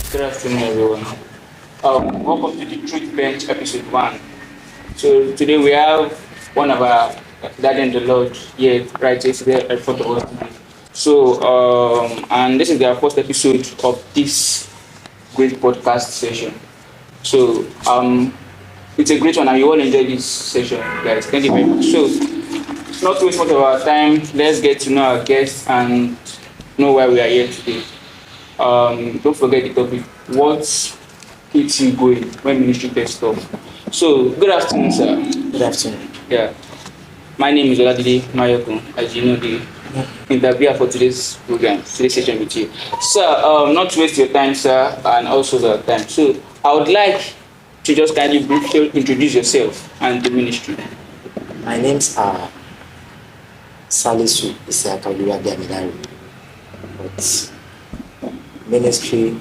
Good afternoon, everyone. Welcome to the Truth Bench episode 1. So, today we have one of our dad in the Lord here, right? It's there in front of us today. So, and this is our first episode of this great podcast session. So, it's a great one, and you all enjoy this session, guys. Thank you very much. So, not to waste much of our time, let's get to know our guests and know why we are here today. Don't forget the topic. What keeps you going when ministry gets tough? So, good afternoon, sir. Good afternoon. Yeah, my name is Oladele Mayokun, as you know, the interviewer for today's program, today's session with you. Sir, not to waste your time, sir, and also the time. So, I would like to just kindly briefly introduce yourself and the ministry. My names are Salisu Isiakaluwa Damilare, but ministry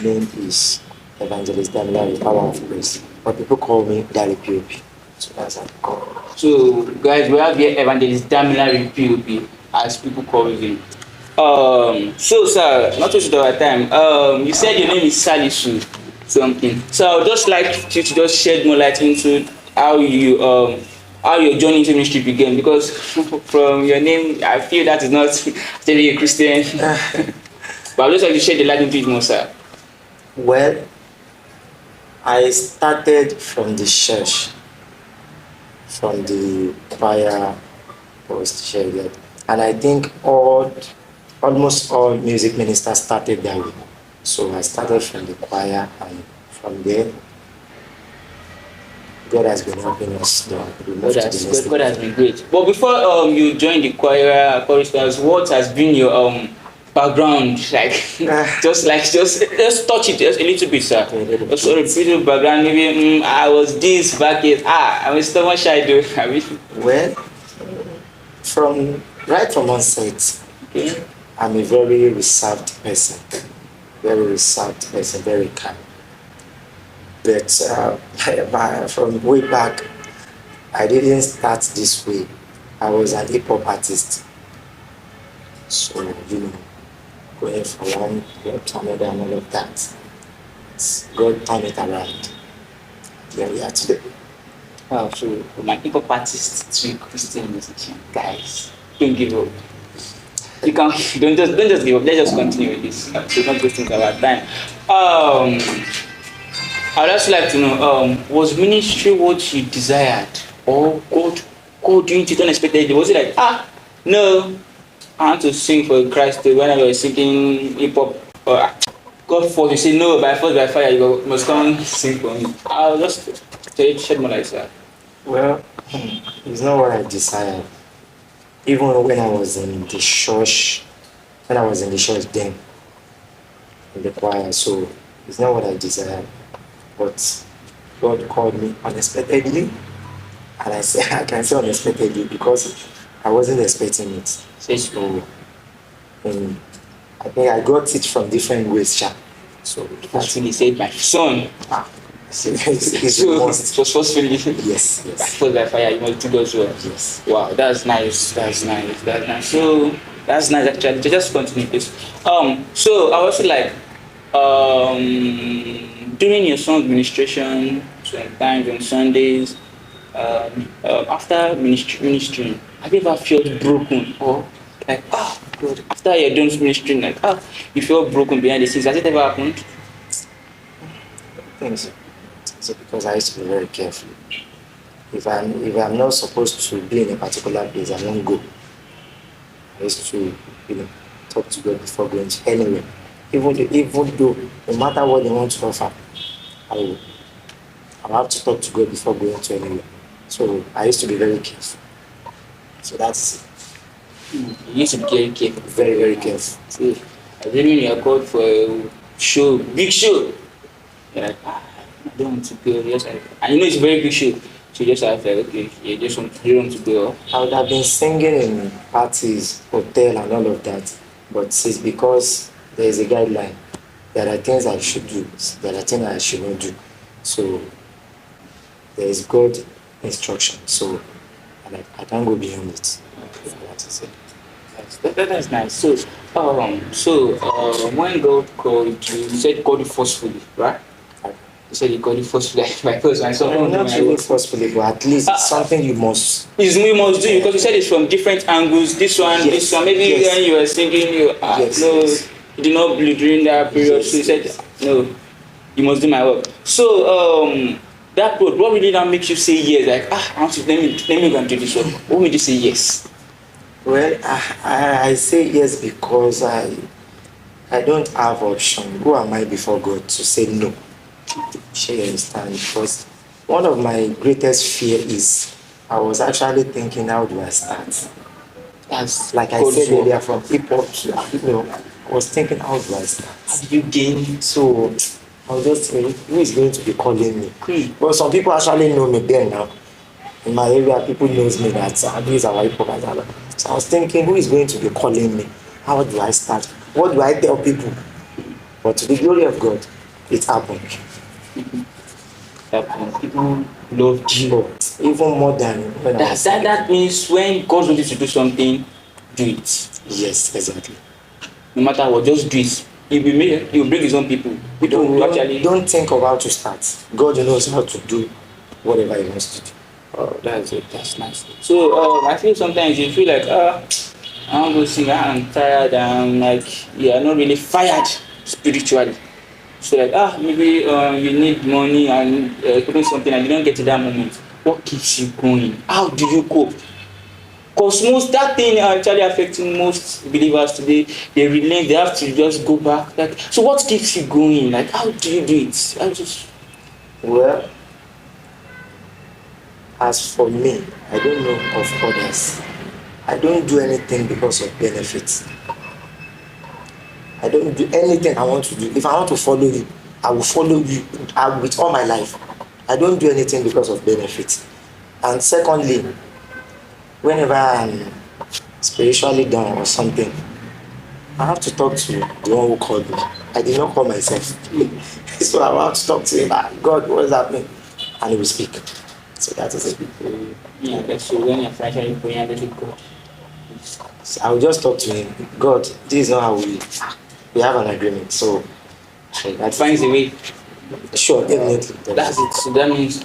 name is Evangelist Damilare Power of Grace, but people call me Damilare POP. So that's how I call it. So, guys, we have here Evangelist Damilare POP, as people call him. So, sir, not to waste our time. You said your name is Salisu something. So, I would just like you to just shed more light into how your journey into ministry began, because from your name, I feel that is not actually a Christian. But I'd just like to shed the light into it more, sir. Well, I started from the church, from the choir post shared, and I think almost all music ministers started that way. So I started from the choir, and from there, God has been helping us. God has been great. But before you joined the choir choristers, what has been your background like? just touch it just a little bit, sir. Just sort of little background. Maybe I was this back in. I'm a stubborn shy though. Well, right from onset, Okay. I'm a very reserved person, very calm. But from way back, I didn't start this way. I was an hip hop artist, so going from one club to another and all of that. God turned it around. Here we are today. Wow. So my hip hop artist to a Christian musician, guys, don't give up. You can don't just give up. Let's just continue with this. So not wasting our time. I'd also like to know, was ministry what you desired, or God doing it unexpectedly? Was it like, no, I want to sing for Christ when I was singing hip hop? God forced you, say no, by force, by fire, you must come sing for me. I'll just shed more light, sir. Well, it's not what I desired. Even when I was in the church, then, in the choir, so it's not what I desired. But God called me unexpectedly, and I can say unexpectedly because I wasn't expecting it. So, I think I got it from different ways, sha. So That's when he said, my son. it's So a it must. was forcefully. Yes. By force, by fire, you must do those well. Yes. Wow, that's nice. So that's nice actually. Just continue this. So I also like during your song administration, sometimes on Sundays, after ministering, have you ever felt broken or like, oh God, after you're done ministering, like, you feel broken behind the scenes? Has it ever happened? I think so. So because I used to be very careful. If I'm not supposed to be in a particular place, I won't go. I used to talk to God before going to anywhere. Even though no matter what they want to offer, I'll have to talk to God before going to anywhere. So I used to be very careful. So that's it. You used to be very careful. Very, very careful. See, I really when you're called for a show, big show, you're like, I don't want to go. Yes, and you know it's a very big show. So you just have like, okay, you don't want to go. I would have been singing in parties, hotel and all of that. But it's because there is a guideline. There are things I should do. There are things I should not do. So there is God instruction. So I can't go beyond it. That is it. That's nice. So, when God called you, you said called you forcefully, right? You said he called you forcefully, like my first one. So, Not really forcefully, but at least it's something you must. Is we must do because you said it's from different angles. This one, Yes, this one. Maybe yes. when you were singing, Yes, no, yes. you did not bleed during that period. Yes, So you said, yes. no, you must do my work. So, that road, what really now makes you say yes? Like, I want to let me go and do this work. What made you say yes? Well, I say yes because I don't have option. Who am I before God to say no? Sure, you understand? Because one of my greatest fear is I was actually thinking, how do I start? As like I said earlier, from hip hop to I was thinking, how do I start? How do you gain? So I was just thinking, who is going to be calling me? Hmm. But some people actually know me there now. In my area, people knows me that these are hip hop. So I was thinking, who is going to be calling me? How do I start? What do I tell people? But to the glory of God, it happened. People love you. Even more than when I was That means when God wants you to do something, do it. Yes, exactly. No matter what, just do it. He will bring his own people. People will actually. Don't think of how to start. God knows how to do whatever He wants to do. Oh, that's it. That's nice. So I feel sometimes you feel like I want to sing. I'm tired. I'm like I'm not really fired spiritually. So like maybe you need money and doing something and you don't get to that moment. What keeps you going? How do you cope? Because most that thing are actually affecting most believers today. They relent, they have to just go back. Like, so what keeps you going? Like, how do you do it? Well, as for me, I don't know of others. I don't do anything because of benefits. I don't do anything I want to do. If I want to follow you, I will follow you with all my life. I don't do anything because of benefits. And secondly, whenever I'm spiritually down or something, I have to talk to the one who called me. I did not call myself. So I have to talk to him. God, what is happening? And he will speak. So that is it. Yeah, so when you're financially praying, let it go. So I will just talk to him. God, this is not how we have an agreement. So that finds a way. Sure, definitely. That's it. So that means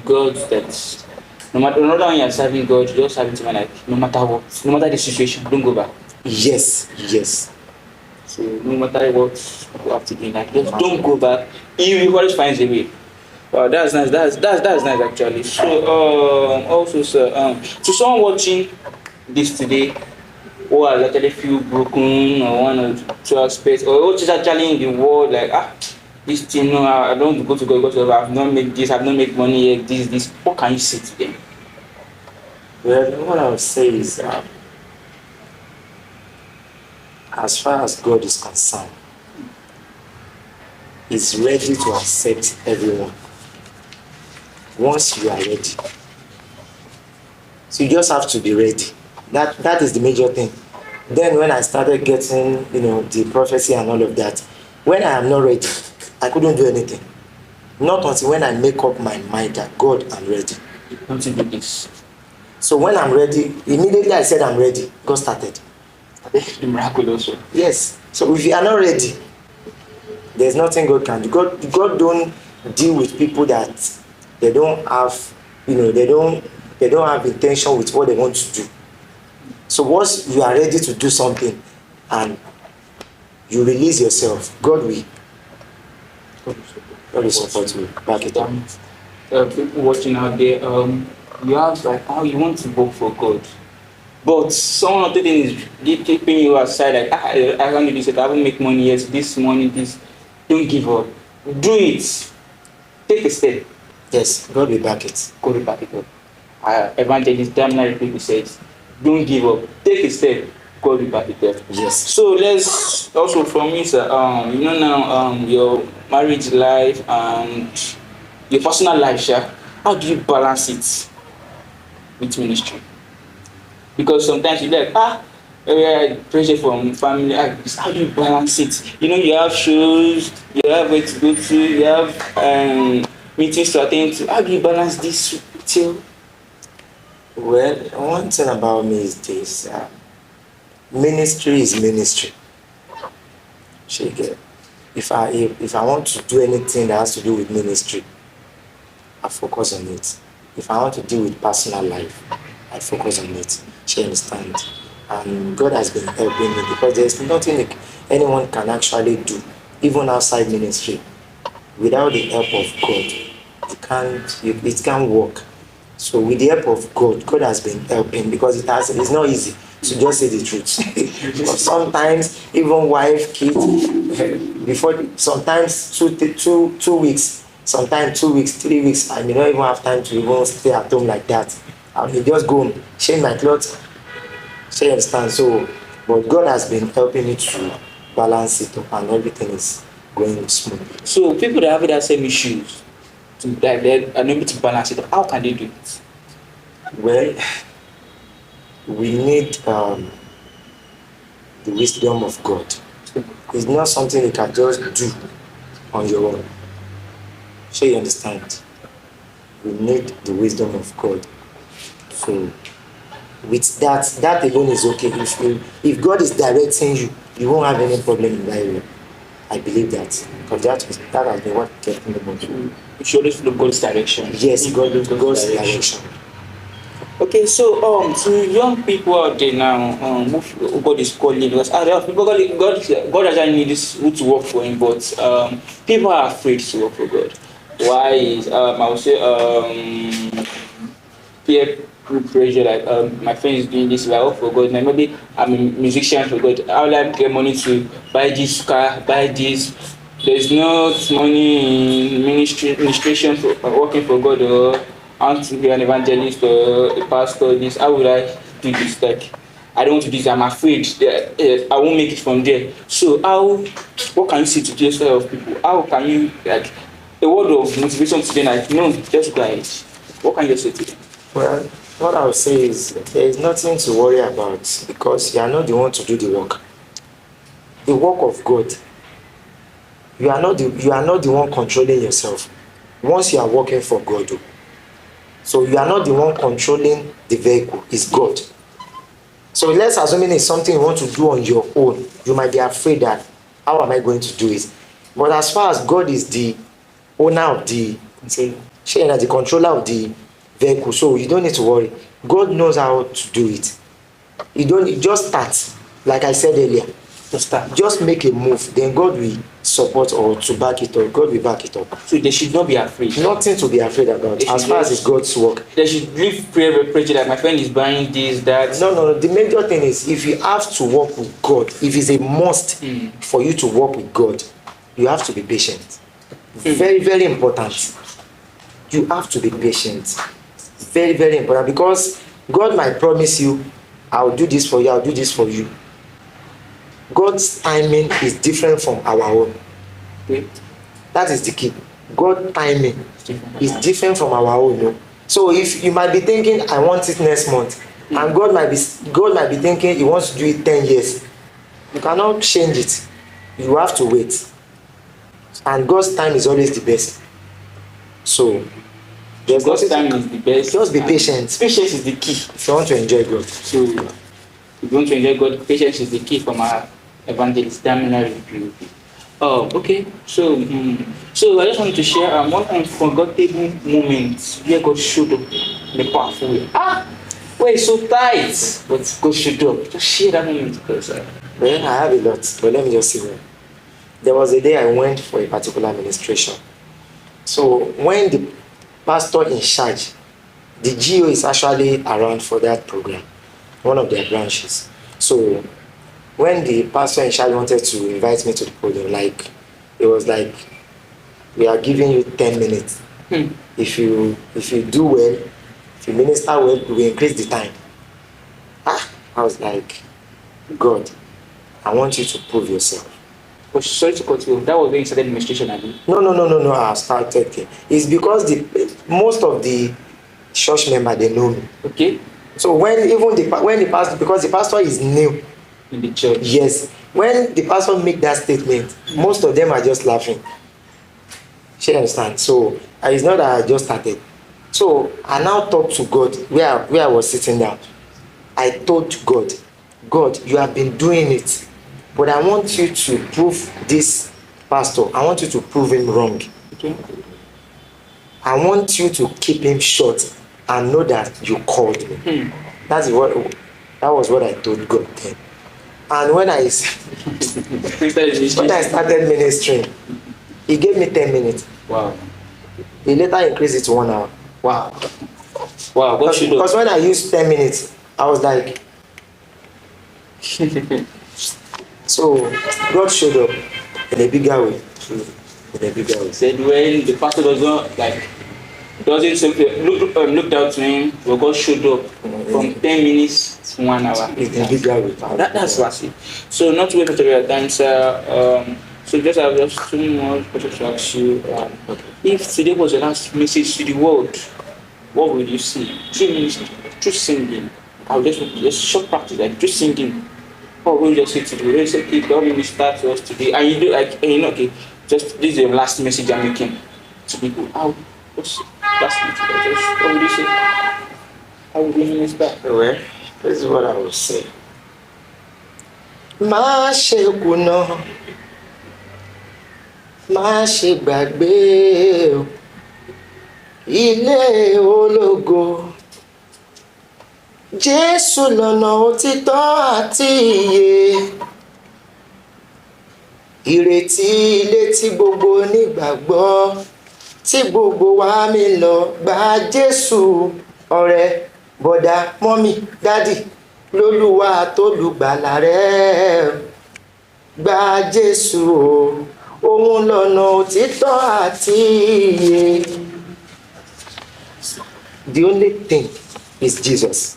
God that no matter when you're serving God, you just have it in mind like no matter what, no matter the situation, don't go back. Yes, yes. So no matter what you have to do, like just don't go back. He always finds a way. Wow, that's nice. That's nice actually. So also sir, to someone watching this today who has actually feel broken or one or two aspects, or what is actually in the world like this thing, no, I don't want to go to God because I've not made this, I've not made money yet, this. What can you say to them? Well, what I would say is as far as God is concerned, He's ready to accept everyone once you are ready. So you just have to be ready. That is the major thing. Then when I started getting, the prophecy and all of that, when I am not ready, I couldn't do anything. Not until when I make up my mind that God, I'm ready. Want to do this. So when I'm ready, immediately I said I'm ready, God started. The miracle also. Yes. So if you are not ready, there's nothing God can do. God don't deal with people that they don't have, they don't have intention with what they want to do. So once you are ready to do something and you release yourself, God will support you. Back it up. People watching out there, you have like how you want to work for God, but someone other thing is keeping you aside. Like I can't do this. I haven't make money yet. This money, this. Don't give up. Do it. Take a step. Yes, God will back it. God will back it up. Evangelist Damilare POP says, don't give up. Take a step. God will back it up. Yes. So let's also from me, sir. Now your marriage life and your personal life, sir. How do you balance it with ministry? Because sometimes you like pressure from family. How do you balance it? You have shows, you have where to go to, you have meetings to attend to. How do you balance this till? Well, one thing about me is this: Ministry is ministry. She get. If I want to do anything that has to do with ministry, I focus on it. If I want to deal with personal life, I focus on it. She understand. And God has been helping me because there's nothing anyone can actually do, even outside ministry, without the help of God. It can't work. So with the help of God, God has been helping because it's not easy to just say the truth. Because sometimes even wife, kids, sometimes 2 weeks, sometimes 2 weeks, 3 weeks, I may not even have time to even stay at home like that. I will just go home, change my clothes, she understand. So, but God has been helping me to balance it up and everything is going smooth. So people that have that same issues, that they're unable to balance it up, how can they do it? Well, we need the wisdom of God. It's not something you can just do on your own. So you understand? We need the wisdom of God. So with that alone is okay. If God is directing you, you won't have any problem in that area. I believe that. Because that has been what kept me moving. You should always follow God's direction. Yes, God's direction. Okay, so to young people out there now, who God is calling, because God actually needs who to work for Him, but people are afraid to work for God. Why is I would say peer pressure, like my friend is doing this, if I work for God, now maybe I'm a musician for God, how will I get money to buy this car, buy this? There's not money in administration for working for God, or I want to be an evangelist or a pastor. This, how would I do this? Like, I don't want to do this. I'm afraid that I won't make it from there. So, what can you say to those kind of people? How can you, like, a word of motivation to them? Like, no, just go ahead. What can you say to them? Well, what I would say is there is nothing to worry about because you are not the one to do the work. The work of God. You are not the one controlling yourself. Once you are working for God, so you are not the one controlling the vehicle. It's God. So let's assume it's something you want to do on your own. You might be afraid that how am I going to do it? But as far as God is the owner of the controller of the vehicle, so you don't need to worry. God knows how to do it. You just start, like I said earlier. Just make a move, then God will support or to back it up. God will back it up. So they should not be afraid. Nothing to be afraid about as far as it's God's work. They should leave prayer pressure that my friend is buying this, that. No. The major thing is if you have to work with God, if it's a must for you to work with God, you have to be patient. Very, very important. You have to be patient. Very, very important because God might promise you, I'll do this for you, I'll do this for you. God's timing is different from our own. Okay? That is the key. God's timing is different from our own. No? So if you might be thinking, I want it next month, and God might be thinking He wants to do it 10 years. You cannot change it. You have to wait. And God's time is always the best. So God's time is the best. Just be patient. Patience is the key. If you want to enjoy God. So if you want to enjoy God, patience is the key from our evangelist Damilare POP. Oh, okay. So I just wanted to share one unforgettable moment where God showed up in a powerful way. Well, it's so tight, but God showed up. Just share that moment because well, I have a lot, but let me just say one. There was a day I went for a particular administration. So when the pastor in charge, the GO is actually around for that program, one of their branches. So when the pastor in charge wanted to invite me to the podium, like it was like, we are giving you 10 minutes. If you do well, if you minister well, we will increase the time. I was like, God, I want you to prove yourself. Oh, sorry to cut you off. That was when you started administration, I mean. No. I started. It's because most of the church members, they know me. Okay. So when the pastor, because the pastor is new in the church. Yes. When the pastor make that statement, most of them are just laughing. She understand. So it's not that I just started. So I now talked to God where I was sitting down. I told God, God, you have been doing it, but I want you to prove this pastor. I want you to prove him wrong. Okay. I want you to keep him short and know that you called me. That was what I told God then. And when I started ministering, he gave me 10 minutes. Wow. He later increased it to 1 hour. Wow. Wow. Because when I used 10 minutes, I was like, so God showed up in a bigger way. Said when the pastor doesn't simply looked out to him, but God showed up from 10 minutes to 1 hour. In a bigger way. That's massive. So not to wait for your time, sir. So just have just 2 more questions to ask you. If today was your last message to the world, what would you say? 3 minutes, just singing. I'll just short practice, like just singing. What would you just say to the world? You say, okay, don't let me start to us today. And you do okay, just this is the last message I'm making to people. What's last message? What would you say? How would you minister? Well, this is what I would say. Má ṣe kùnà, má ṣe gbàgbé o, ilé ológo. Jésù lọ̀nà òtítọ́ àti ìyè. Ìrètí ilé tí gbogbo onígbàgbọ́, tí gbogbo wa mi lọ gba Jésù. Ọ̀rẹ́, bọ̀dá, mọ́mì, dádì, lólúwa tólùgbàlà rẹ̀. Gba Jésù o, òun lọ̀nà òtítọ́ àti ìyè. The only thing is Jesus.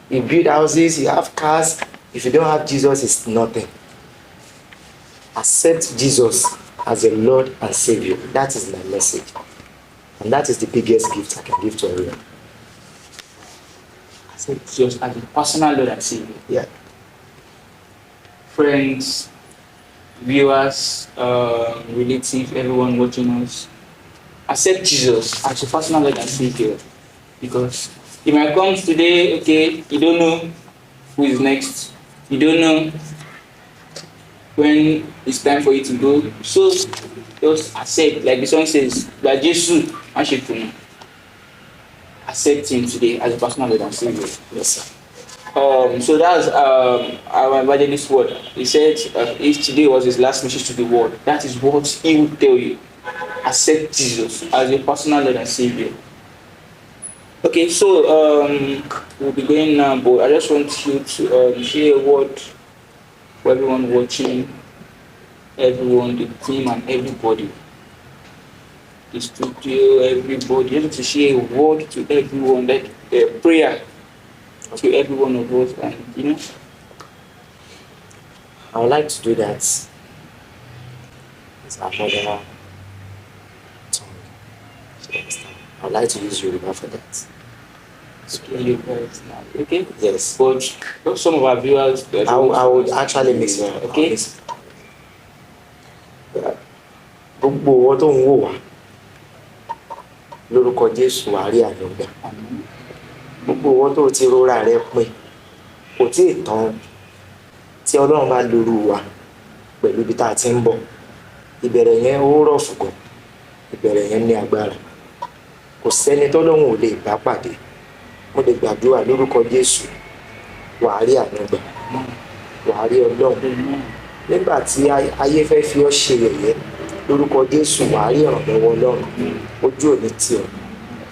You build houses, you have cars. If you don't have Jesus, it's nothing. Accept Jesus as a Lord and Savior. That is my message. And that is the biggest gift I can give to everyone. Accept Jesus as a personal Lord and Savior. Yeah. Friends, viewers, relatives, everyone watching us, accept Jesus as your personal Lord and Savior. Because it might come today, okay, you don't know who is next. You don't know when it's time for you to go. So just accept, like the song says, that Jesus, accept him today as a personal Lord and Savior. Yes, sir. So that's our evangelist word. He said if today was his last message to the world, that is what he would tell you. Accept Jesus as your personal Lord and Savior. Okay, so we'll be going now, but I just want you to share a word for everyone watching, everyone, the team, and everybody. The studio, everybody. You have to share a word to everyone, like a prayer to every one of us, and I would like to do that. It's our mother tongue. I would like to use Yoruba for that. Okay? Yes. But some of our viewers, I would actually mix it. Okay? Gbogbo owó tó ń wò wá lórúkọ Jésù àrí àdọ́gbà. Gbogbo owó tó ti rọra rẹ pin kò tí ì tán tí Ọlọ́run bá lóru wa pẹ̀lú ibi tá a ti ń bọ̀. Ìbẹ̀rẹ̀ yẹn ó rọ̀ fùgọ̀. Ìbẹ̀rẹ̀ yẹn ní agbára. Kò sẹ́ni tọ́lọ́run ò lè bá pàdé. Mo lè gbàdúrà lórúkọ Jésù wà á rí àdọ́gbà. Wà á rí Ọlọ́run. Nígbà tí ayé fẹ́ fi ọ́ ṣe yẹ̀yẹ́ lórúkọ Jésù wà á rí ìrànlọ́wọ́ Ọlọ́run. Ojú ò ní tì ọ́.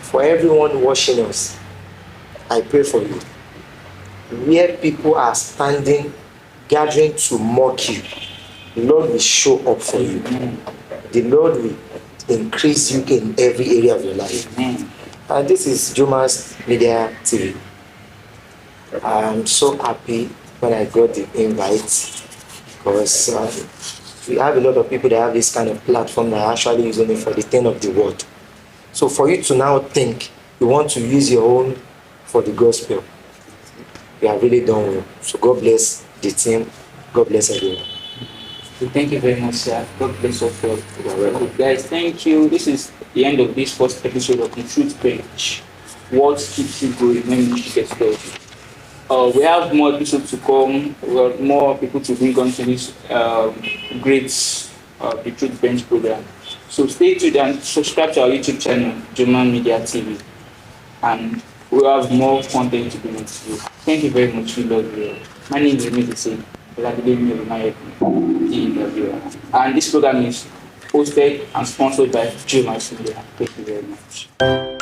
For everyone watching us, I pray for you. Where people are standing, gathering to mock you, the Lord will show up for you. The Lord will increase you in every area of your life. And this is Juma's Media TV. I'm so happy when I got the invite because we have a lot of people that have this kind of platform that are actually using it for the thing of the world. So for you to now think you want to use your own for the gospel, you have really done well. So God bless the team. God bless everyone. Thank you very much, sir. God bless us all. Guys, thank you. This is the end of this first episode of the Truth Bench. What keeps you going when you get started? We have more episodes to come. We have more people to bring on to this great the Truth Bench program. So stay tuned and subscribe to our YouTube channel, Juma Media TV, and we'll have more content to bring on to you. Thank you very much. We love you. My name is Oladele Mayokun, and this program is hosted and sponsored by Juma Media. Thank you very much.